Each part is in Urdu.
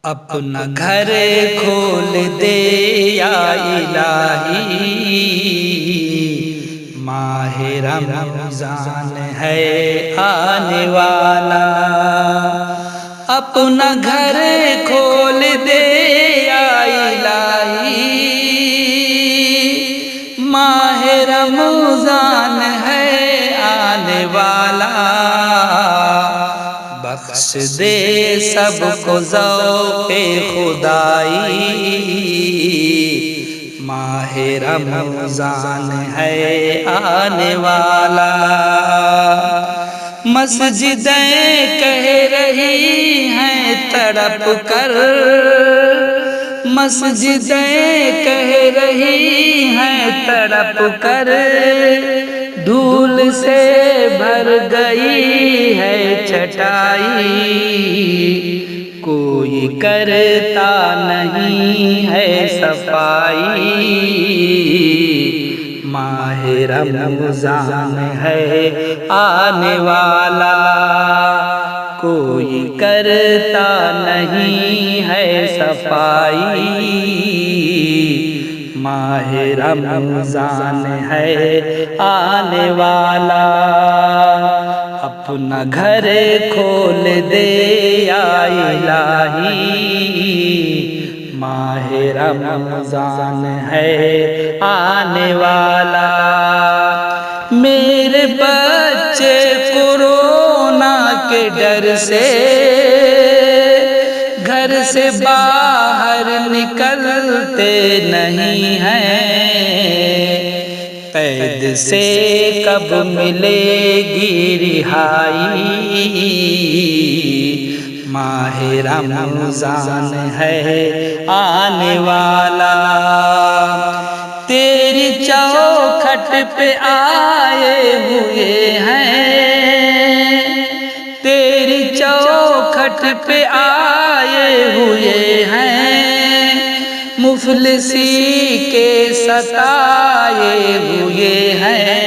اپنا گھر کھول دے یا الہی، ماہ رمضان ہے آنے والا۔ اپنا گھر کھول دے یا الہی، ماہ رمضان ہے آنے والا۔ بخش دے سب کو ذوق خدائی، ماہ رمضان ہے آنے والا۔ مسجدیں کہہ رہی ہیں تڑپ کر، مسجدیں کہہ رہی ہیں تڑپ کر، دھول سے بھر گئی ہے چھٹائی، کوئی کرتا نہیں ہے صفائی، ماہ رمضان ہے آنے والا۔ کوئی کرتا نہیں ہے صفائی، ماہ رمضان ہے آنے والا۔ اپنا گھر کھول دے یا الہی، ماہ رمضان ہے آنے والا۔ میرے بچے کورونا کے ڈر سے گھر سے باہر نکلتے نہیں ہیں، قید سے کب ملے گی رہائی، ماہ رمضان ہے آنے والا۔ تیری چوکھٹ پہ آئے ہوئے ہیں، تیری چوکھٹ پہ آئے ہوئے ہیں، مفلسی کے ستائے ہوئے ہیں،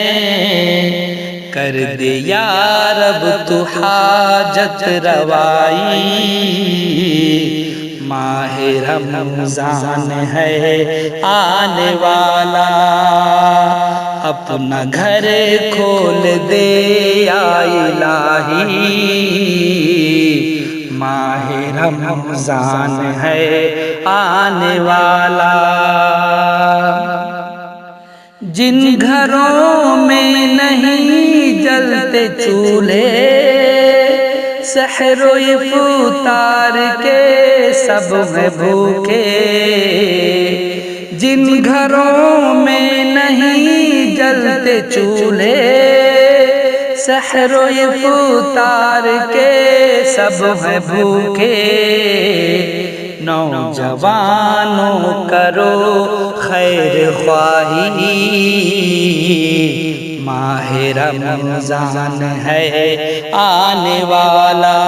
کر دے یا رب تو حاجت روائی، ماہ رمضان ہے آنے والا۔ اپنا گھر کھول دے یا الہی، ماہ رمضان ہے آنے والا۔ جن گھروں میں نہیں جلتے چولہے، سحر و افطار کے سب ہیں بھوکے، جن گھروں میں نہیں جلتے چولہے، سحر و افطار کے سب ہیں بھوکے، نوجوانوں کرو خیر خواہی، ماہ رمضان ہے آنے والا۔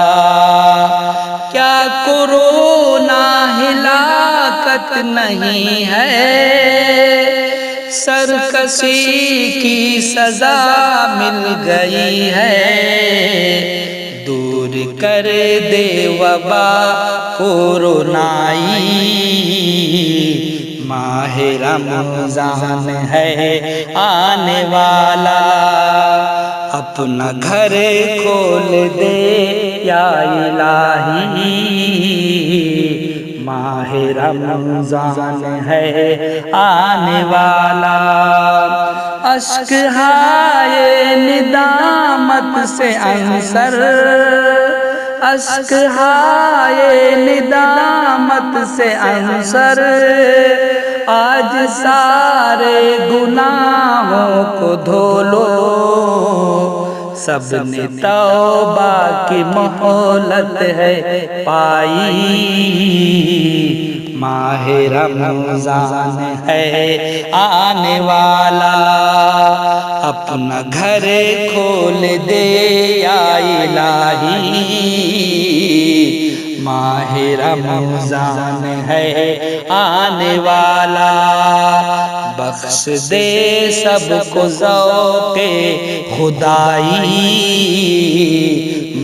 کیا کورونا ہلاکت نہیں ہے، سرکشی کی سزا مل گئی ہے، دور کر دے وبا کورونائی، ماہ رمضان ہے آنے والا۔ اپنا گھر کھول دے یا الہی، ماہ رمضان ہے آنے والا۔ اشک ہائے ندامت سے انصر، اشک ہائے ندامت سے انصر، آج سارے گناہوں کو دھو لو، سب نے توبہ کی مہلت ہے پائی، ماہ رمضان ہے آنے والا۔ اپنا گھر کھول دے یا الہی، ماہ رمضان ہے آنے والا۔ بخش دے سب کو ذوق خدائی،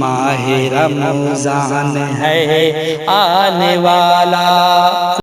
ماہ رمضان ہے آنے والا۔